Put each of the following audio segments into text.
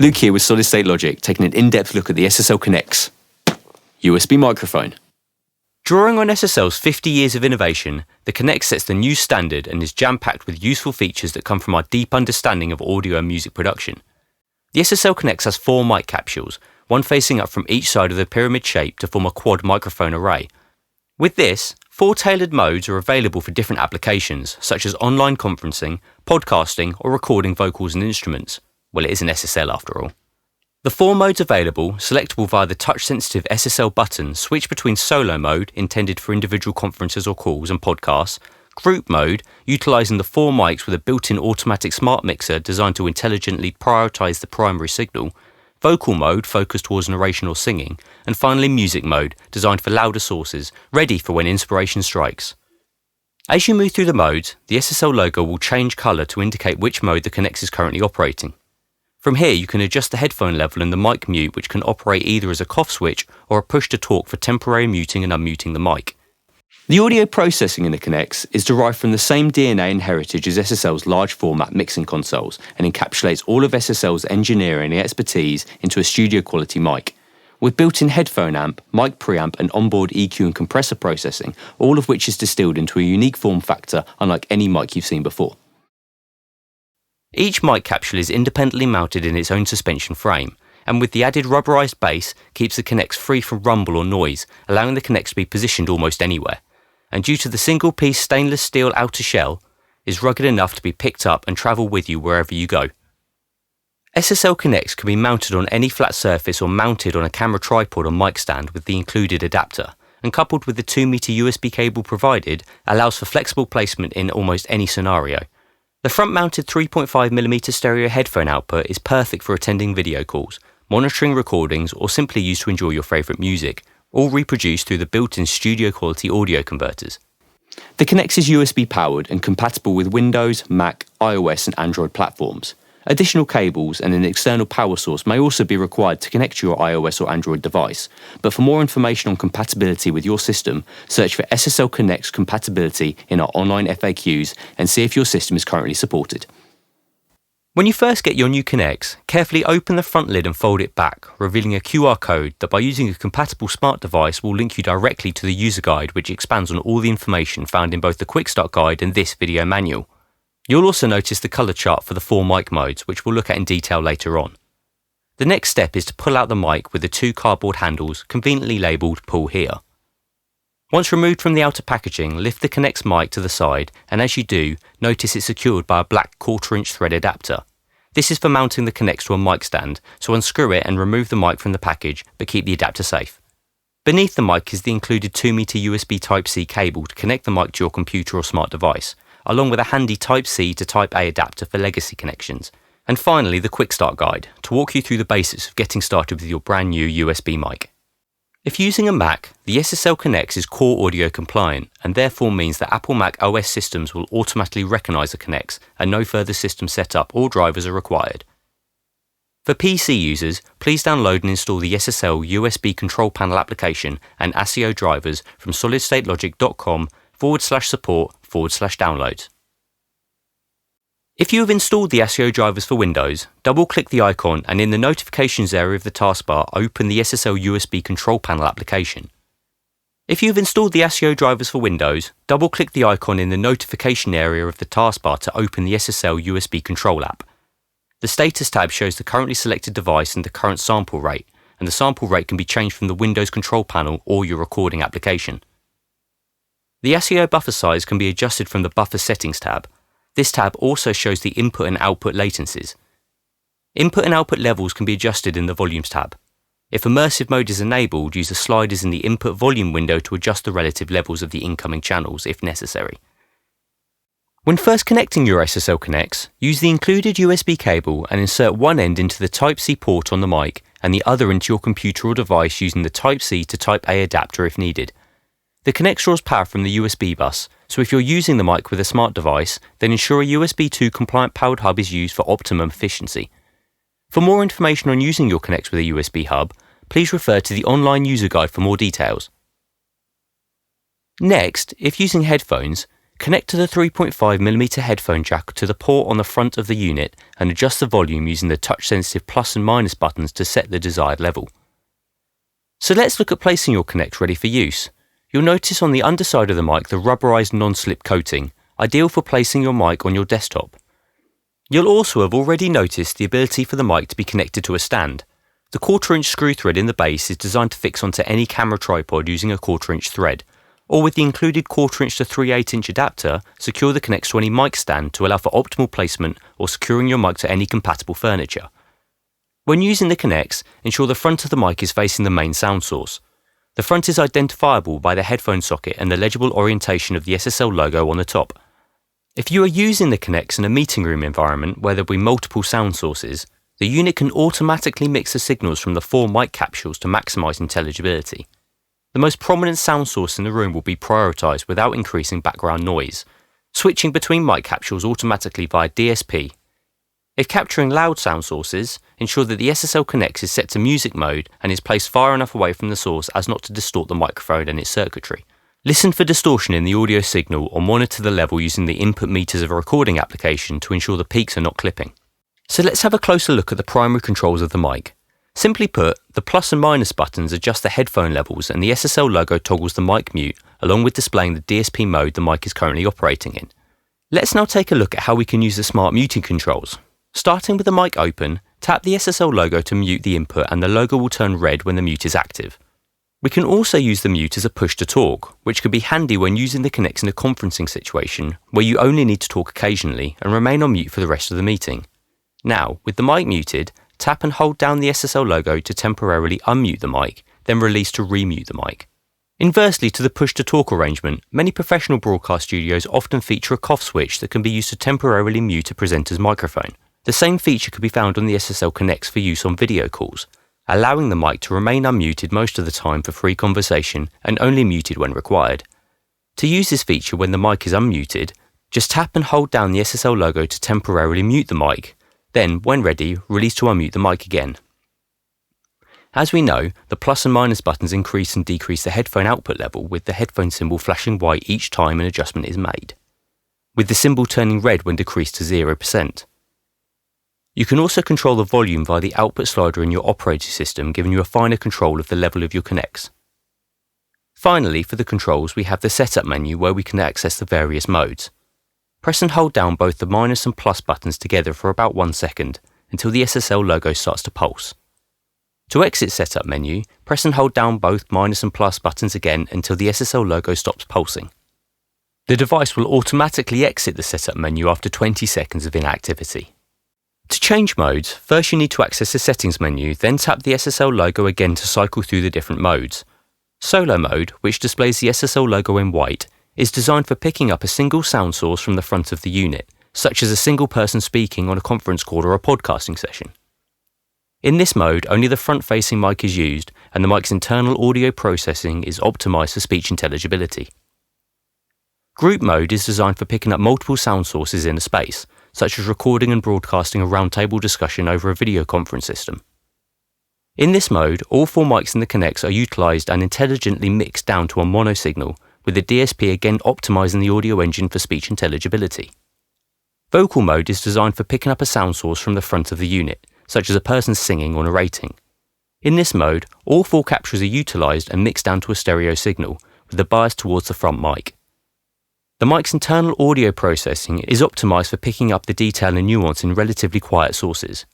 Luke here with Solid State Logic, taking an in-depth look at the SSL CONNEX USB microphone. Drawing on SSL's 50 years of innovation, the CONNEX sets the new standard and is jam-packed with useful features that come from our deep understanding of audio and music production. The SSL CONNEX has 4 mic capsules, one facing up from each side of the pyramid shape to form a quad microphone array. With this, 4 tailored modes are available for different applications, such as online conferencing, podcasting, or recording vocals and instruments. Well, it is an SSL after all. The 4 modes available, selectable via the touch-sensitive SSL button, switch between solo mode, intended for individual conferences or calls and podcasts, group mode, utilising the 4 mics with a built-in automatic smart mixer designed to intelligently prioritise the primary signal, vocal mode focused towards narration or singing, and finally music mode, designed for louder sources, ready for when inspiration strikes. As you move through the modes, the SSL logo will change colour to indicate which mode the CONNEX is currently operating. From here, you can adjust the headphone level and the mic mute, which can operate either as a cough switch or a push to talk for temporary muting and unmuting the mic. The audio processing in the CONNEX is derived from the same DNA and heritage as SSL's large format mixing consoles and encapsulates all of SSL's engineering and expertise into a studio quality mic. With built-in headphone amp, mic preamp and onboard EQ and compressor processing, all of which is distilled into a unique form factor unlike any mic you've seen before. Each mic capsule is independently mounted in its own suspension frame, and with the added rubberized base, keeps the CONNEX free from rumble or noise, allowing the CONNEX to be positioned almost anywhere. And due to the single-piece stainless steel outer shell, is rugged enough to be picked up and travel with you wherever you go. SSL CONNEX can be mounted on any flat surface or mounted on a camera tripod or mic stand with the included adapter, and coupled with the 2-meter USB cable provided, allows for flexible placement in almost any scenario. The front-mounted 3.5mm stereo headphone output is perfect for attending video calls, monitoring recordings, or simply used to enjoy your favourite music, all reproduced through the built-in studio-quality audio converters. The CONNEX is USB powered and compatible with Windows, Mac, iOS and Android platforms. Additional cables and an external power source may also be required to connect to your iOS or Android device, but for more information on compatibility with your system, search for SSL CONNEX compatibility in our online FAQs and see if your system is currently supported. When you first get your new CONNEX, carefully open the front lid and fold it back, revealing a QR code that by using a compatible smart device will link you directly to the user guide, which expands on all the information found in both the Quick Start Guide and this video manual. You'll also notice the colour chart for the 4 mic modes, which we'll look at in detail later on. The next step is to pull out the mic with the 2 cardboard handles, conveniently labelled Pull Here. Once removed from the outer packaging, lift the CONNEX mic to the side, and as you do, notice it's secured by a black 1/4-inch thread adapter. This is for mounting the CONNEX to a mic stand, so unscrew it and remove the mic from the package, but keep the adapter safe. Beneath the mic is the included 2-meter USB Type-C cable to connect the mic to your computer or smart device, along with a handy Type-C to Type-A adapter for legacy connections. And finally, the Quick Start Guide, to walk you through the basics of getting started with your brand new USB mic. If using a Mac, the SSL CONNEX is core audio compliant and therefore means that Apple Mac OS systems will automatically recognise the CONNEX and no further system setup or drivers are required. For PC users, please download and install the SSL USB control panel application and ASIO drivers from solidstatelogic.com/support/downloads. If you have installed the ASIO drivers for Windows, double-click the icon and in the notifications area of the taskbar open the SSL USB control panel application. If you have installed the ASIO drivers for Windows, double-click the icon in the notification area of the taskbar to open the SSL USB control app. The status tab shows the currently selected device and the current sample rate, and the sample rate can be changed from the Windows control panel or your recording application. The ASIO buffer size can be adjusted from the Buffer Settings tab. This tab also shows the input and output latencies. Input and output levels can be adjusted in the Volumes tab. If Immersive Mode is enabled, use the sliders in the input volume window to adjust the relative levels of the incoming channels if necessary. When first connecting your SSL CONNEX, use the included USB cable and insert one end into the Type-C port on the mic and the other into your computer or device using the Type-C to Type-A adapter if needed. The CONNEX draws power from the USB bus, so if you're using the mic with a smart device, then ensure a USB 2 compliant powered hub is used for optimum efficiency. For more information on using your CONNEX with a USB hub, please refer to the online user guide for more details. Next, if using headphones, Connect to the 3.5mm headphone jack to the port on the front of the unit and adjust the volume using the touch-sensitive plus and minus buttons to set the desired level. So let's look at placing your Connects ready for use. You'll notice on the underside of the mic the rubberized non-slip coating, ideal for placing your mic on your desktop. You'll also have already noticed the ability for the mic to be connected to a stand. The 1/4-inch screw thread in the base is designed to fix onto any camera tripod using a 1/4-inch thread, or with the included 1/4-inch to 3/8-inch adapter, secure the Connects to any mic stand to allow for optimal placement or securing your mic to any compatible furniture. When using the Connects, ensure the front of the mic is facing the main sound source. The front is identifiable by the headphone socket and the legible orientation of the SSL logo on the top. If you are using the Connects in a meeting room environment where there will be multiple sound sources, the unit can automatically mix the signals from the 4 mic capsules to maximise intelligibility. The most prominent sound source in the room will be prioritised without increasing background noise, switching between mic capsules automatically via DSP. If capturing loud sound sources, ensure that the SSL CONNEX is set to music mode and is placed far enough away from the source as not to distort the microphone and its circuitry. Listen for distortion in the audio signal or monitor the level using the input meters of a recording application to ensure the peaks are not clipping. So let's have a closer look at the primary controls of the mic. Simply put, the plus and minus buttons adjust the headphone levels and the SSL logo toggles the mic mute along with displaying the DSP mode the mic is currently operating in. Let's now take a look at how we can use the smart muting controls. Starting with the mic open, tap the SSL logo to mute the input and the logo will turn red when the mute is active. We can also use the mute as a push to talk, which can be handy when using the Connects in a conferencing situation where you only need to talk occasionally and remain on mute for the rest of the meeting. Now, with the mic muted, tap and hold down the SSL logo to temporarily unmute the mic, then release to remute the mic. Inversely to the push to talk arrangement, many professional broadcast studios often feature a cough switch that can be used to temporarily mute a presenter's microphone. The same feature could be found on the SSL CONNEX for use on video calls, allowing the mic to remain unmuted most of the time for free conversation and only muted when required. To use this feature when the mic is unmuted, just tap and hold down the SSL logo to temporarily mute the mic, then, when ready, release to unmute the mic again. As we know, the plus and minus buttons increase and decrease the headphone output level with the headphone symbol flashing white each time an adjustment is made, with the symbol turning red when decreased to 0%. You can also control the volume via the output slider in your operating system, giving you a finer control of the level of your Connects. Finally, for the controls, we have the setup menu where we can access the various modes. Press and hold down both the minus and plus buttons together for about 1 second until the SSL logo starts to pulse. To exit setup menu, press and hold down both minus and plus buttons again until the SSL logo stops pulsing. The device will automatically exit the setup menu after 20 seconds of inactivity. To change modes, first you need to access the settings menu, then tap the SSL logo again to cycle through the different modes. Solo mode, which displays the SSL logo in white, is designed for picking up a single sound source from the front of the unit, such as a single person speaking on a conference call or a podcasting session. In this mode, only the front-facing mic is used and the mic's internal audio processing is optimized for speech intelligibility. Group mode is designed for picking up multiple sound sources in a space, such as recording and broadcasting a roundtable discussion over a video conference system. In this mode, all 4 mics in the Connects are utilised and intelligently mixed down to a mono signal, with the DSP again optimising the audio engine for speech intelligibility. Vocal mode is designed for picking up a sound source from the front of the unit, such as a person singing or narrating. In this mode, all 4 capsules are utilised and mixed down to a stereo signal, with the bias towards the front mic. The mic's internal audio processing is optimised for picking up the detail and nuance in relatively quiet sources.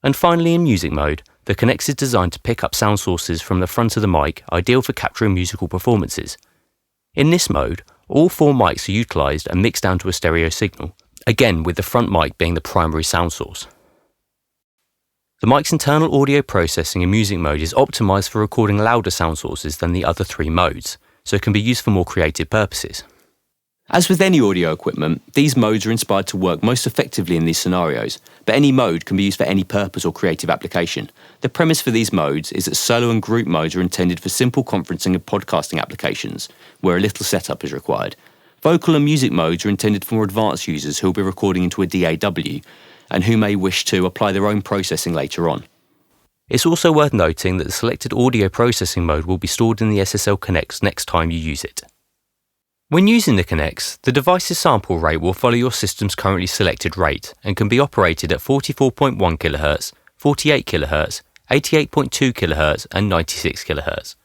And finally, in music mode, the Connects is designed to pick up sound sources from the front of the mic, ideal for capturing musical performances. In this mode, all 4 mics are utilised and mixed down to a stereo signal, again with the front mic being the primary sound source. The mic's internal audio processing in music mode is optimised for recording louder sound sources than the other 3 modes, so it can be used for more creative purposes. As with any audio equipment, these modes are inspired to work most effectively in these scenarios, but any mode can be used for any purpose or creative application. The premise for these modes is that solo and group modes are intended for simple conferencing and podcasting applications, where a little setup is required. Vocal and music modes are intended for more advanced users who will be recording into a DAW, and who may wish to apply their own processing later on. It's also worth noting that the selected audio processing mode will be stored in the SSL CONNEX next time you use it. When using the CONNEX, the device's sample rate will follow your system's currently selected rate and can be operated at 44.1 kHz, 48 kHz, 88.2 kHz and 96 kHz.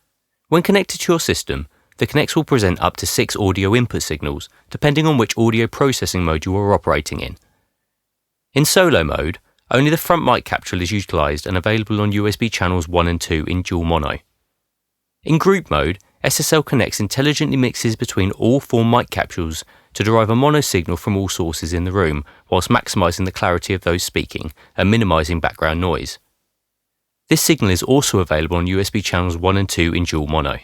When connected to your system, the CONNEX will present up to 6 audio input signals, depending on which audio processing mode you are operating in. In solo mode, only the front mic capsule is utilised and available on USB channels 1 and 2 in dual mono. In group mode, SSL CONNEX intelligently mixes between all 4 mic capsules to derive a mono signal from all sources in the room, whilst maximising the clarity of those speaking and minimising background noise. This signal is also available on USB channels 1 and 2 in dual mono.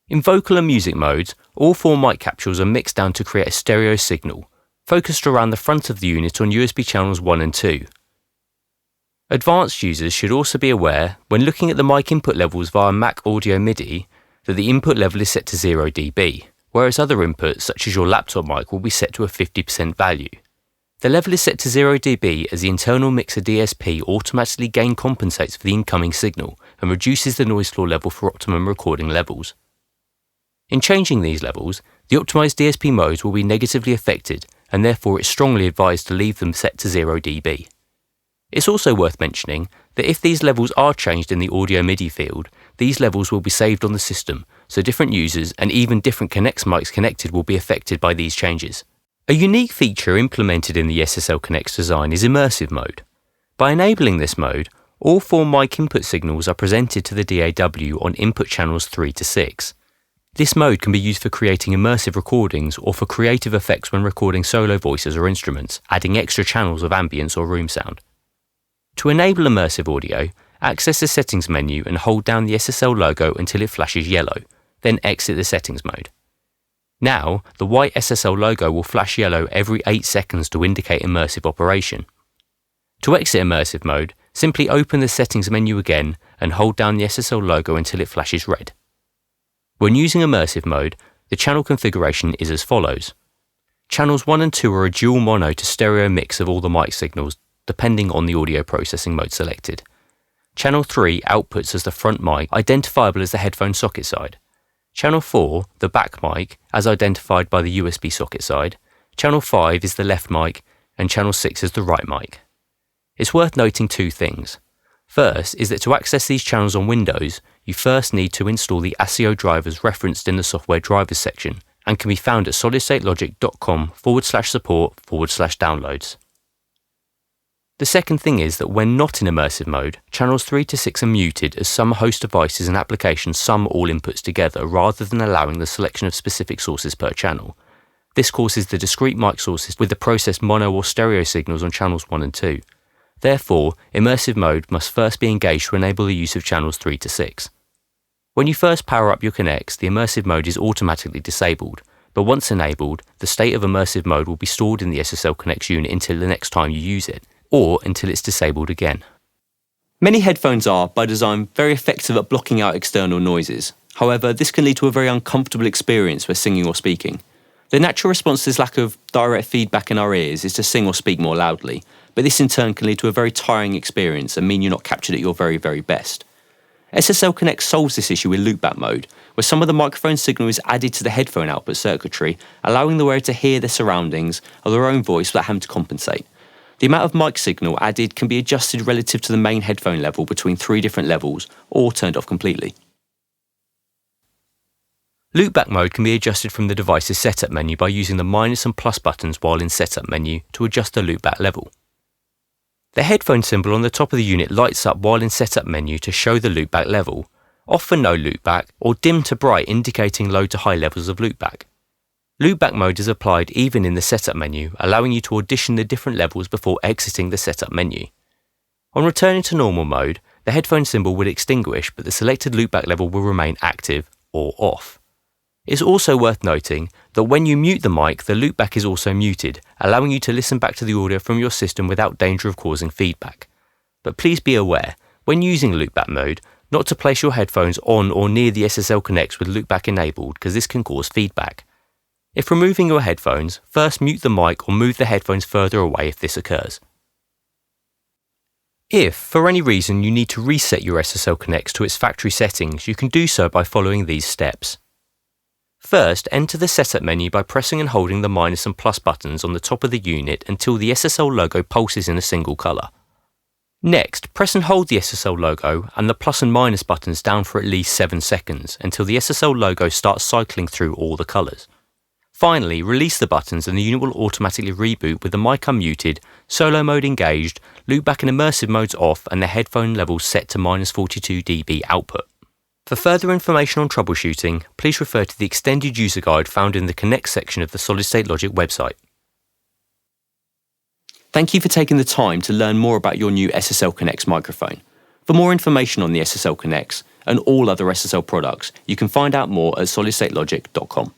In vocal and music modes, all 4 mic capsules are mixed down to create a stereo signal, focused around the front of the unit on USB channels 1 and 2. Advanced users should also be aware, when looking at the mic input levels via Mac Audio MIDI, that the input level is set to 0 dB, whereas other inputs, such as your laptop mic, will be set to a 50% value. The level is set to 0 dB as the internal mixer DSP automatically gain compensates for the incoming signal and reduces the noise floor level for optimum recording levels. In changing these levels, the optimized DSP modes will be negatively affected, and therefore it's strongly advised to leave them set to 0 dB. It's also worth mentioning that if these levels are changed in the audio MIDI field, these levels will be saved on the system, so different users and even different CONNEX mics connected will be affected by these changes. A unique feature implemented in the SSL CONNEX design is Immersive Mode. By enabling this mode, all 4 mic input signals are presented to the DAW on input channels 3 to 6. This mode can be used for creating immersive recordings or for creative effects when recording solo voices or instruments, adding extra channels of ambience or room sound. To enable immersive audio, access the settings menu and hold down the SSL logo until it flashes yellow, then exit the settings mode. Now, the white SSL logo will flash yellow every 8 seconds to indicate immersive operation. To exit immersive mode, simply open the settings menu again and hold down the SSL logo until it flashes red. When using immersive mode, the channel configuration is as follows. Channels 1 and 2 are a dual mono to stereo mix of all the mic signals, depending on the audio processing mode selected. Channel 3 outputs as the front mic, identifiable as the headphone socket side. Channel 4, the back mic, as identified by the USB socket side. Channel 5 is the left mic, and Channel 6 is the right mic. It's worth noting 2 things. First is that to access these channels on Windows, you first need to install the ASIO drivers referenced in the software drivers section and can be found at solidstatelogic.com/support/downloads. The second thing is that when not in immersive mode, channels 3 to 6 are muted as some host devices and applications sum all inputs together rather than allowing the selection of specific sources per channel. This causes the discrete mic sources with the processed mono or stereo signals on channels 1 and 2. Therefore, immersive mode must first be engaged to enable the use of channels 3 to 6. When you first power up your CONNEX, the immersive mode is automatically disabled, but once enabled, the state of immersive mode will be stored in the SSL CONNEX unit until the next time you use it, or until it's disabled again. Many headphones are, by design, very effective at blocking out external noises. However, this can lead to a very uncomfortable experience when singing or speaking. The natural response to this lack of direct feedback in our ears is to sing or speak more loudly, but this in turn can lead to a very tiring experience and mean you're not captured at your very, very best. SSL CONNEX solves this issue with Loopback Mode, where some of the microphone signal is added to the headphone output circuitry, allowing the wearer to hear their surroundings or their own voice without having to compensate. The amount of mic signal added can be adjusted relative to the main headphone level between 3 different levels, or turned off completely. Loopback mode can be adjusted from the device's setup menu by using the minus and plus buttons while in setup menu to adjust the loopback level. The headphone symbol on the top of the unit lights up while in setup menu to show the loopback level, off for no loopback, or dim to bright indicating low to high levels of loopback. Loopback mode is applied even in the setup menu, allowing you to audition the different levels before exiting the setup menu. On returning to normal mode, the headphone symbol will extinguish, but the selected loopback level will remain active or off. It's also worth noting that when you mute the mic, the loopback is also muted, allowing you to listen back to the audio from your system without danger of causing feedback. But please be aware, when using loopback mode, not to place your headphones on or near the SSL CONNEX with loopback enabled, because this can cause feedback. If removing your headphones, first mute the mic or move the headphones further away if this occurs. If, for any reason, you need to reset your SSL CONNEX to its factory settings, you can do so by following these steps. First, enter the setup menu by pressing and holding the minus and plus buttons on the top of the unit until the SSL logo pulses in a single colour. Next, press and hold the SSL logo and the plus and minus buttons down for at least 7 seconds until the SSL logo starts cycling through all the colours. Finally, release the buttons and the unit will automatically reboot with the mic unmuted, solo mode engaged, loopback and immersive modes off and the headphone levels set to -42 dB output. For further information on troubleshooting, please refer to the extended user guide found in the CONNEX section of the Solid State Logic website. Thank you for taking the time to learn more about your new SSL CONNEX microphone. For more information on the SSL CONNEX and all other SSL products, you can find out more at solidstatelogic.com.